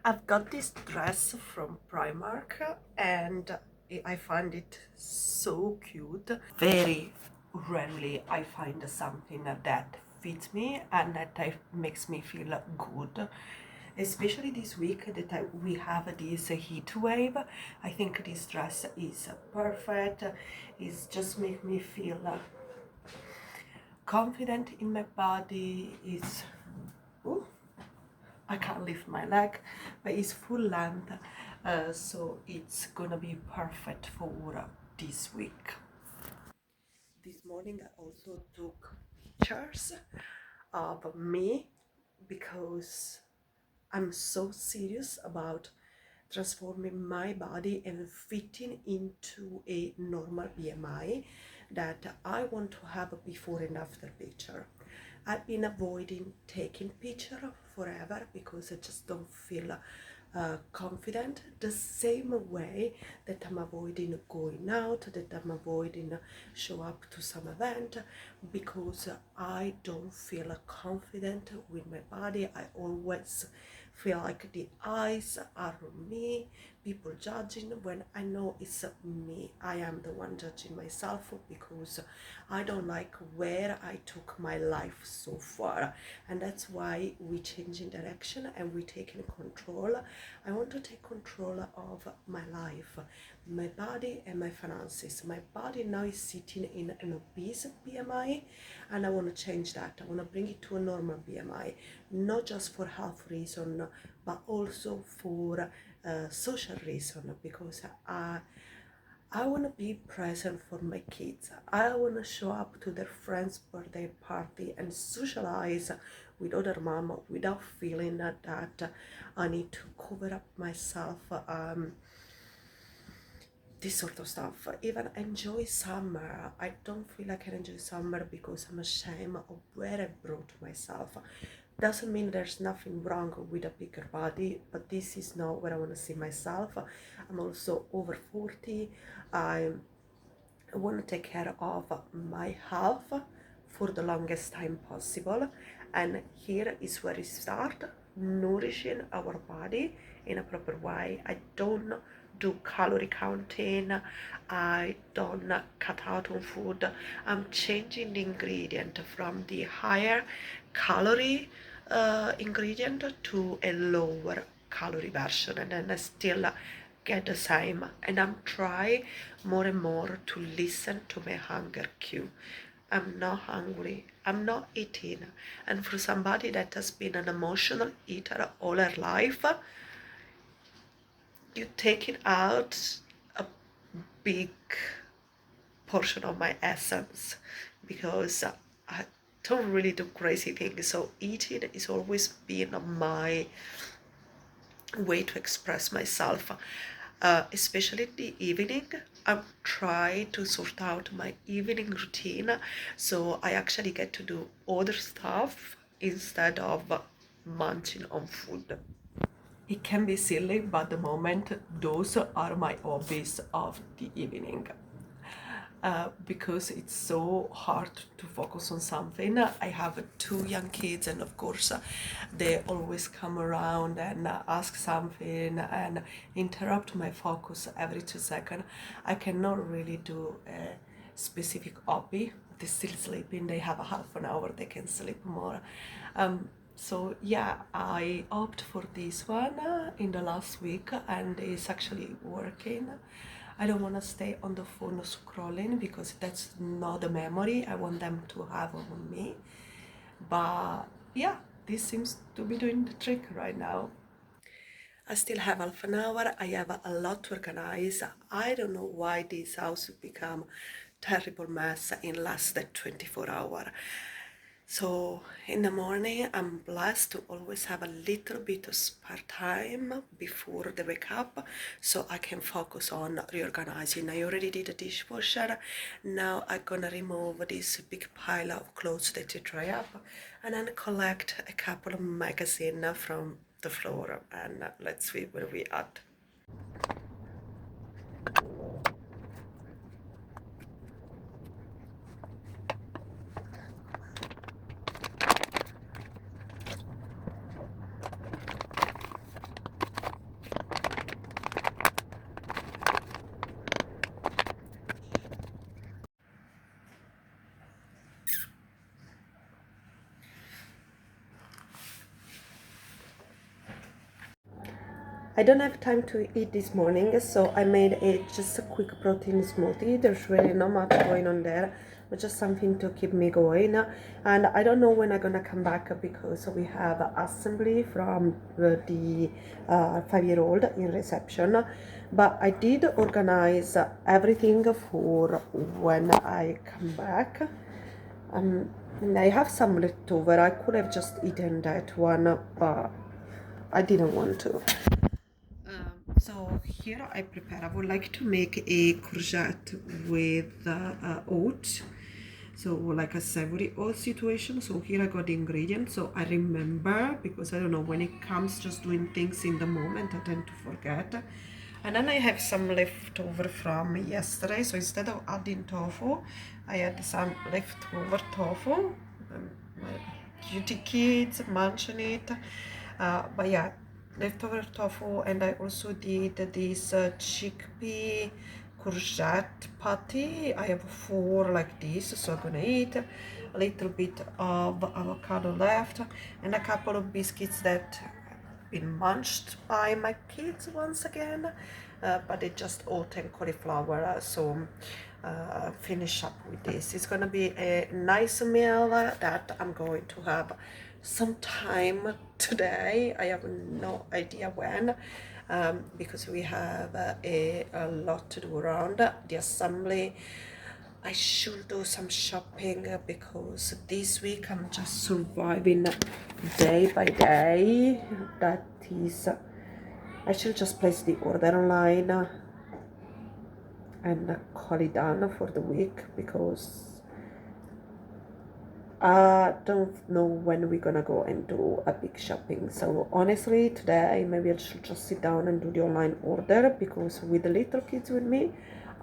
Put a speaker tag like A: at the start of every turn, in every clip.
A: I've got this dress from Primark and I find it so cute. Very rarely I find something that fits me and that makes me feel good. Especially this week that we have this heat wave. I think this dress is perfect. It's just make me feel confident in my body. It's I can't lift my leg, but it's full length, so it's gonna be perfect for this week. This morning I also took pictures of me because I'm so serious about transforming my body and fitting into a normal BMI that I want to have a before and after picture. I've been avoiding taking picture forever because I just don't feel confident, the same way that I'm avoiding going out, that I'm avoiding show up to some event because I don't feel confident with my body. I always feel like the eyes are on me, people judging when I know it's me. I am the one judging myself because I don't like where I took my life so far, and that's why we changing direction and we taking control. I want to take control of my life, my body and my finances. My body now is sitting in an obese BMI and I want to change that. I want to bring it to a normal BMI, not just for health reason but also for social reason, because I want to be present for my kids. I want to show up to their friend's birthday party and socialize with other mom without feeling that I need to cover up myself, this sort of stuff. Even enjoy summer. I don't feel like I can enjoy summer because I'm ashamed of where I brought myself. Doesn't mean there's nothing wrong with a bigger body, but this is not where I want to see myself. I'm also over 40. I want to take care of my health for the longest time possible, and here is where it starts: nourishing our body in a proper way. I don't do calorie counting, I don't cut out on food. I'm changing the ingredient from the higher calorie ingredient to a lower calorie version, and then I still get the same, and I'm trying more and more to listen to my hunger cue. I'm not hungry, I'm not eating. And for somebody that has been an emotional eater all her life, you taking out a big portion of my essence, because I don't really do crazy things, so eating is always been my way to express myself, especially in the evening. I'm trying to sort out my evening routine so I actually get to do other stuff instead of munching on food. It can be silly, but the moment those are my hobbies of the evening. Because it's so hard to focus on something. I have two young kids, and of course, they always come around and ask something and interrupt my focus every 2 seconds. I cannot really do a specific hobby. They're still sleeping, they have a half an hour, they can sleep more. So yeah, I opt for this one in the last week, and it's actually working. I don't want to stay on the phone scrolling because that's not the memory I want them to have on me. But yeah, this seems to be doing the trick right now. I still have half an hour. I have a lot to organize. I don't know why this house become terrible mess in less than 24 hours. So in the morning, I'm blessed to always have a little bit of spare time before they wake up so I can focus on reorganizing. I already did the dishwasher. Now I'm gonna remove this big pile of clothes that you dry up and then collect a couple of magazines from the floor, and let's see where we at. I don't have time to eat this morning, so I made just a quick protein smoothie. There's really not much going on there, but just something to keep me going. And I don't know when I'm gonna come back because we have assembly from the 5-year-old in reception. But I did organize everything for when I come back. And I have some leftover. I could have just eaten that one, but I didn't want to. So here I would like to make a courgette with oats. So like a savory oat situation. So here I got the ingredients. So I remember, because I don't know, when it comes just doing things in the moment, I tend to forget. And then I have some leftover from yesterday. So instead of adding tofu, I had some leftover tofu. My cutie kids munching it. But yeah, leftover tofu. And I also did this chickpea courgette patty. I have 4 like this, so I'm gonna eat a little bit of avocado left and a couple of biscuits that have been munched by my kids once again, but they just oat and cauliflower, so finish up with this. It's gonna be a nice meal that I'm going to have sometime today. I have no idea when, because we have a lot to do around the assembly. I should do some shopping because this week I'm just surviving day by day. That is, I should just place the order online and call it done for the week, because I don't know when we're gonna go and do a big shopping. So honestly, today maybe I should just sit down and do the online order, because with the little kids with me,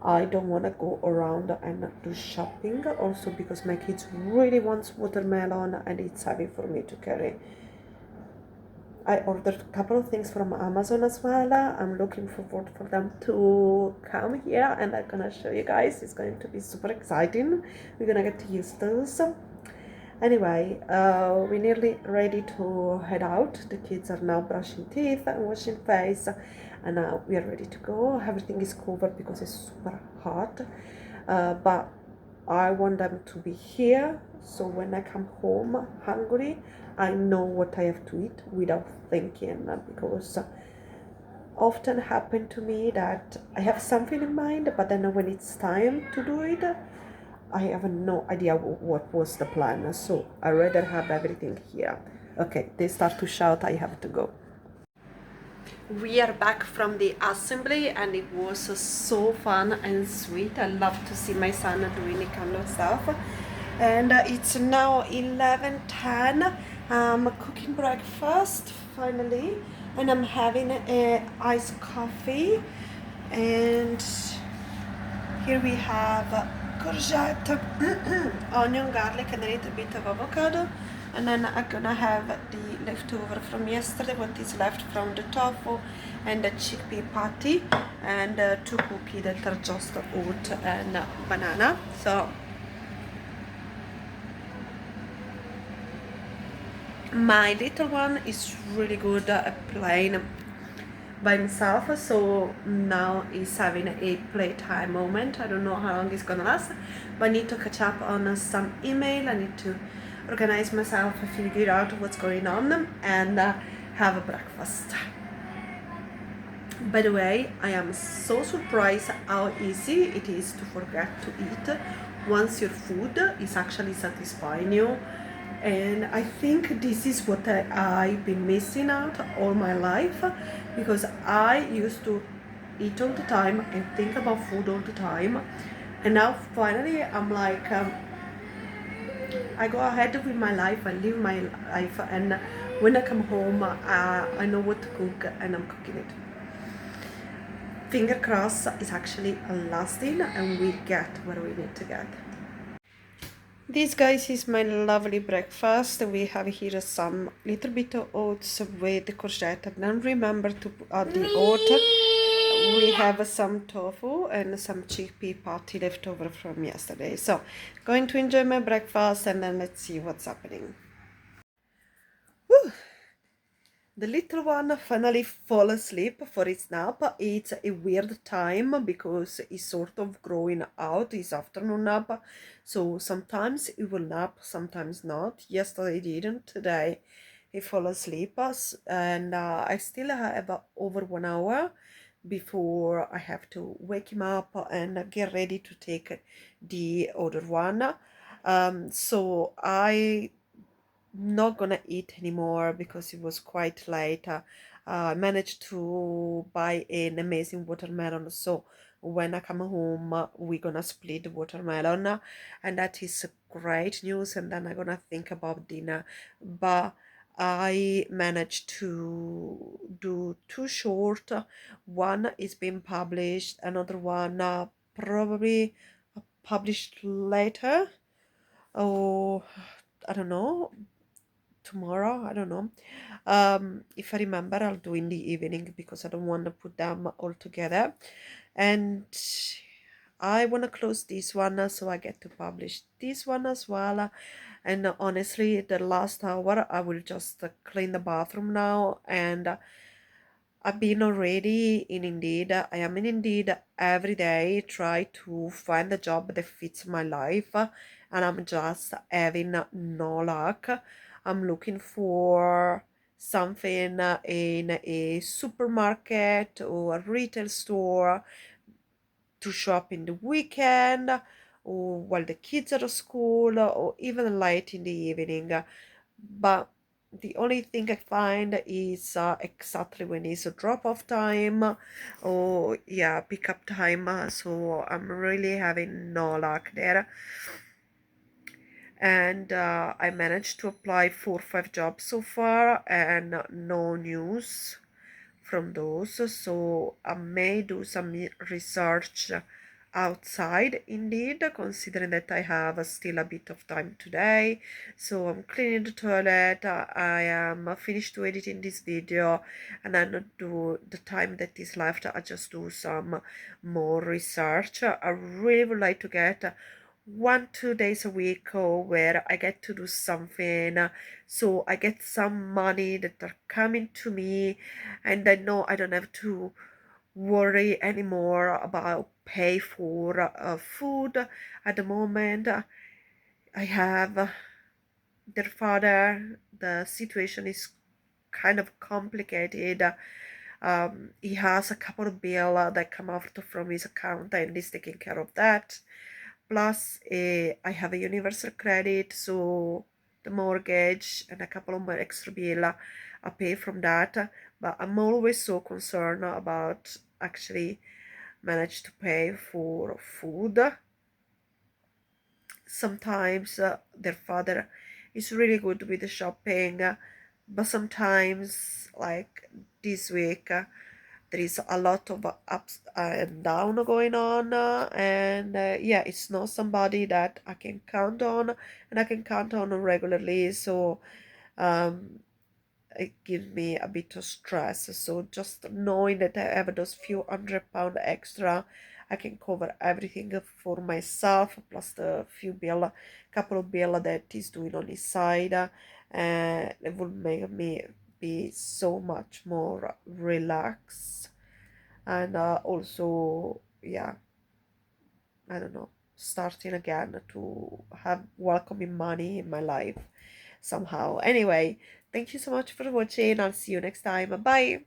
A: I don't want to go around and do shopping. Also because my kids really wants watermelon and it's heavy for me to carry. I ordered a couple of things from Amazon as well. I'm looking forward for them to come here and I'm gonna show you guys. It's going to be super exciting. We're gonna get to use those. Anyway, we're nearly ready to head out. The kids are now brushing teeth and washing face, and now we are ready to go. Everything is covered because it's super hot, but I want them to be here, so when I come home hungry, I know what I have to eat without thinking, because often happen to me that I have something in mind, but then when it's time to do it, I have no idea what was the plan, so I rather have everything here. Okay, they start to shout, I have to go. We are back from the assembly and it was so fun and sweet. I love to see my son doing the kind of stuff. And it's now 11:10. I'm cooking breakfast finally, and I'm having a iced coffee. And here we have courgette, onion, garlic, and a little bit of avocado. And then I'm gonna have the leftover from yesterday, what is left from the tofu, and the chickpea patty, and 2 cookies that are just oat and banana. So my little one is really good at playing by himself, so now he's having a playtime moment. I don't know how long it's gonna last, but I need to catch up on some email. I need to organize myself, figure out what's going on, and have a breakfast. By the way, I am so surprised how easy it is to forget to eat once your food is actually satisfying you. And I think this is what I've been missing out all my life, because I used to eat all the time and think about food all the time, and now finally I'm like, I go ahead with my life, I live my life, and when I come home, I know what to cook and I'm cooking it. Finger crossed it's actually lasting and we get where we need to get. This, guys, is my lovely breakfast. We have here some little bit of oats with the courgette, and then remember to add the oat. We have some tofu and some chickpea patty left over from yesterday. So, going to enjoy my breakfast and then let's see what's happening. Woo! The little one finally fall asleep for its nap. It's a weird time because he's sort of growing out his afternoon nap. So sometimes he will nap, sometimes not. Yesterday he didn't, today he fall asleep. And I still have over 1 hour before I have to wake him up and get ready to take the other one. So I not gonna eat anymore because it was quite late. I managed to buy an amazing watermelon, so when I come home, we're gonna split the watermelon, and that is great news. And then I'm gonna think about dinner. But I managed to do two short. One is being published, another one probably published later. Oh, I don't know, tomorrow, I don't know. If I remember, I'll do in the evening because I don't want to put them all together. And I want to close this one so I get to publish this one as well. And honestly, the last hour I will just clean the bathroom now. And I've been already in Indeed. I am in Indeed every day, try to find a job that fits my life, and I'm just having no luck. I'm looking for something in a supermarket or a retail store to shop in the weekend or while the kids are at school or even late in the evening. But the only thing I find is exactly when it's a drop-off time or yeah, pick-up time. So I'm really having no luck there. And I managed to apply 4 or 5 jobs so far, and no news from those. So I may do some research outside indeed, considering that I have still a bit of time today. So I'm cleaning the toilet, I am finished to editing this video, and then do the time that is left, I just do some more research. I really would like to get 1 2 days a week where I get to do something, so I get some money that are coming to me, and I know I don't have to worry anymore about pay for food. At the moment, I have their father. The situation is kind of complicated. He has a couple of bills that come out from his account, and he's taking care of that. Plus, I have a universal credit, so the mortgage and a couple of more extra bill I pay from that. But I'm always so concerned about actually manage to pay for food. Sometimes their father is really good with the shopping, but sometimes, like this week, there is a lot of ups and down going on, and yeah, it's not somebody that I can count on, and I can count on regularly. So um, it gives me a bit of stress. So just knowing that I have those few £100 extra, I can cover everything for myself, plus the few bill, couple of bill that he's doing on his side, it will make me be so much more relaxed. And also, yeah, I don't know, starting again to have welcoming money in my life somehow. Anyway, thank you so much for watching. I'll see you next time. Bye.